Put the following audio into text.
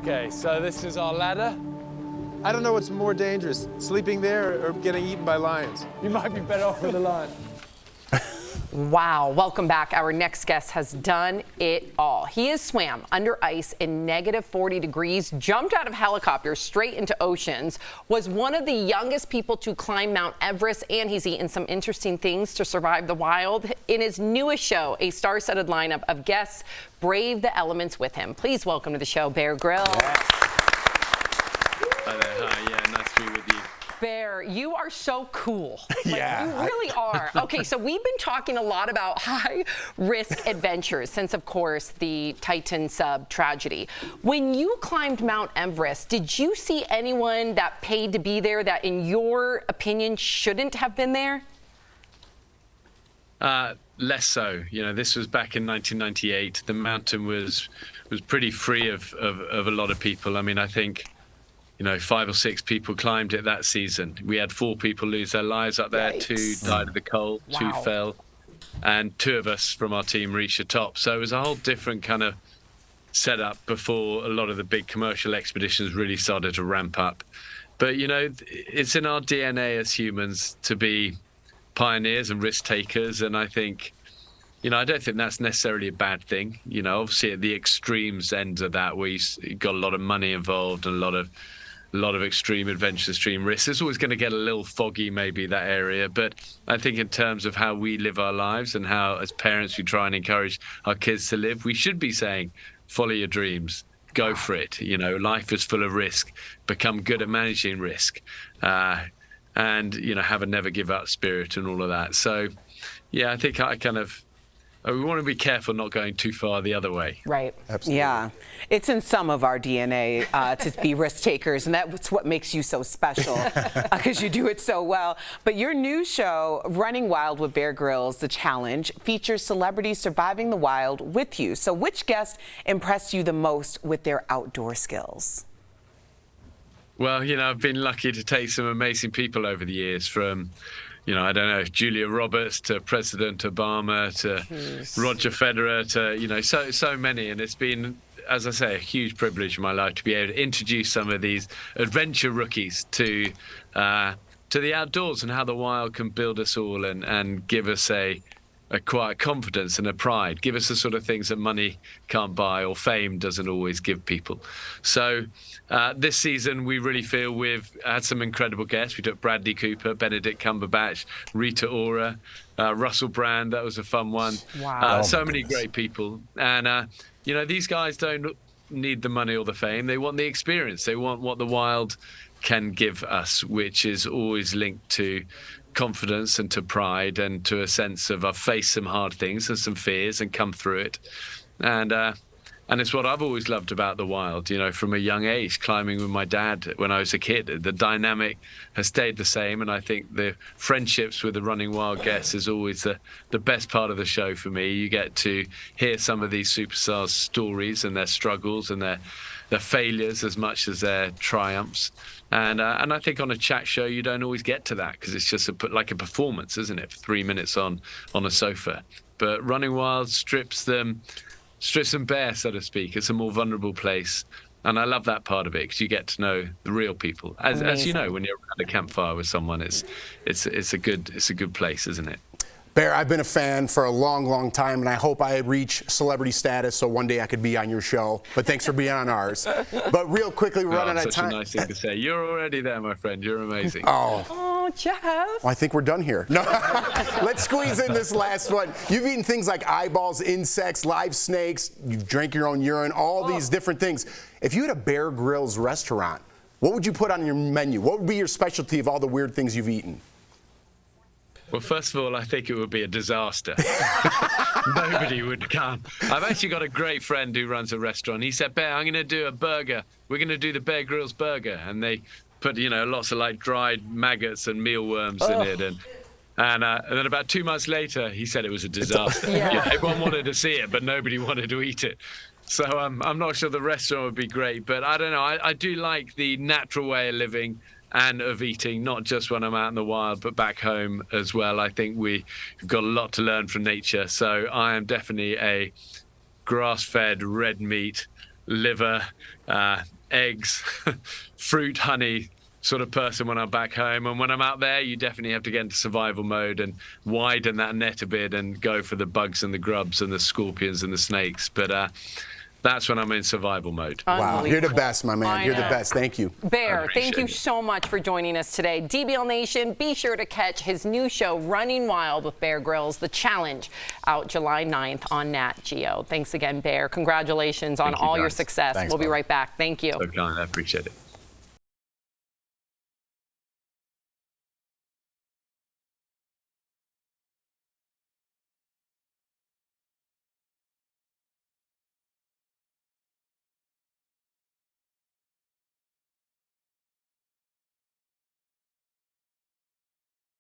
Okay, so this is our ladder. I don't know what's more dangerous, sleeping there or getting eaten by lions. You might be better off with a lion. Wow, welcome back. Our next guest has done it all. He has swam under ice in -40 degrees, jumped out of helicopters straight into oceans, was one of the youngest people to climb Mount Everest, and he's eaten some interesting things to survive the wild. In his newest show, a star-studded lineup of guests brave the elements with him. Please welcome to the show, Bear Grylls. Hi there, hi, yeah, nice to be with you. Bear, you are so cool. Like, Yeah. You really are. Okay, so we've been talking a lot about high-risk adventures since, of course, the Titan sub tragedy. When you climbed Mount Everest, did you see anyone that paid to be there that, in your opinion, shouldn't have been there? Less so. You know, this was back in 1998. The mountain was pretty free of a lot of people. I mean, I think, 5 or 6 people climbed it that season. We had 4 people lose their lives up there. Yikes. 2 died of the cold, Wow. 2 fell, and 2 of us from our team reached the top. So it was a whole different kind of setup before a lot of the big commercial expeditions really started to ramp up. But, it's in our DNA as humans to be pioneers and risk takers. And I think, I don't think that's necessarily a bad thing. Obviously at the extremes end of that, where you've got a lot of money involved and a lot of extreme adventure, extreme risks. It's always going to get a little foggy, maybe, that area. But I think in terms of how we live our lives and how, as parents, we try and encourage our kids to live, we should be saying, follow your dreams, go for it. Life is full of risk. Become good at managing risk, and have a never give up spirit and all of that. So, yeah, I think we want to be careful not going too far the other way. Right. Absolutely. Yeah, it's in some of our DNA to be risk takers, and that's what makes you so special, because you do it so well. But your new show, Running Wild with Bear Grylls, The Challenge, features celebrities surviving the wild with you. So which guest impressed you the most with their outdoor skills? Well, I've been lucky to take some amazing people over the years, from I don't know, Julia Roberts to President Obama to Roger Federer to, so many. And it's been, as I say, a huge privilege in my life to be able to introduce some of these adventure rookies to the outdoors and how the wild can build us all and give us a quiet confidence and a pride, give us the sort of things that money can't buy or fame doesn't always give people. So this season, we really feel we've had some incredible guests. We took Bradley Cooper, Benedict Cumberbatch, Rita Ora, Russell Brand. That was a fun one. Wow. So many great people. And, these guys don't need the money or the fame. They want the experience. They want what the wild can give us, which is always linked to confidence and to pride and to a sense of I've faced some hard things and some fears and come through it. And it's what I've always loved about the wild, from a young age, climbing with my dad when I was a kid. The dynamic has stayed the same, and I think the friendships with the Running Wild guests is always the best part of the show for me. You get to hear some of these superstars' stories and their struggles and their failures as much as their triumphs. And I think on a chat show, you don't always get to that because it's just like a performance, isn't it? For 3 minutes on a sofa. But Running Wild strips them bare, so to speak. It's a more vulnerable place. And I love that part of it because you get to know the real people. As you know, when you're around a campfire with someone, it's a good place, isn't it? Bear, I've been a fan for a long, long time, and I hope I reach celebrity status so one day I could be on your show. But thanks for being on ours. But real quickly, we're running out of time. Such a nice thing to say. You're already there, my friend. You're amazing. Oh, Jeff. Well, I think we're done here. No, let's squeeze in this last one. You've eaten things like eyeballs, insects, live snakes. You've drank your own urine, all these different things. If you had a Bear Grylls restaurant, what would you put on your menu? What would be your specialty of all the weird things you've eaten? Well, first of all, I think it would be a disaster. Nobody would come. I've actually got a great friend who runs a restaurant. He said, Bear, I'm going to do a burger. We're going to do the Bear Grylls burger. And they put, lots of dried maggots and mealworms in it. And then about 2 months later, he said it was a disaster. Everyone wanted to see it, but nobody wanted to eat it. So I'm not sure the restaurant would be great. But I don't know. I do like the natural way of living and of eating, not just when I'm out in the wild, but back home as well. I think we've got a lot to learn from nature. So I am definitely a grass-fed red meat, liver, eggs, fruit, honey sort of person when I'm back home. And when I'm out there, you definitely have to get into survival mode and widen that net a bit and go for the bugs and the grubs and the scorpions and the snakes. But that's when I'm in survival mode. Wow, you're the best, my man. I You're the know. best. Thank you. Bear, thank you appreciate it. so much for joining us today. DBL Nation, be sure to catch his new show, Running Wild with Bear Grylls, The Challenge, out July 9th on Nat Geo. Thanks again, Bear. Congratulations on Thank you, all your guys. success. Thanks, We'll be brother. right back. Thank you. So kind, I appreciate it.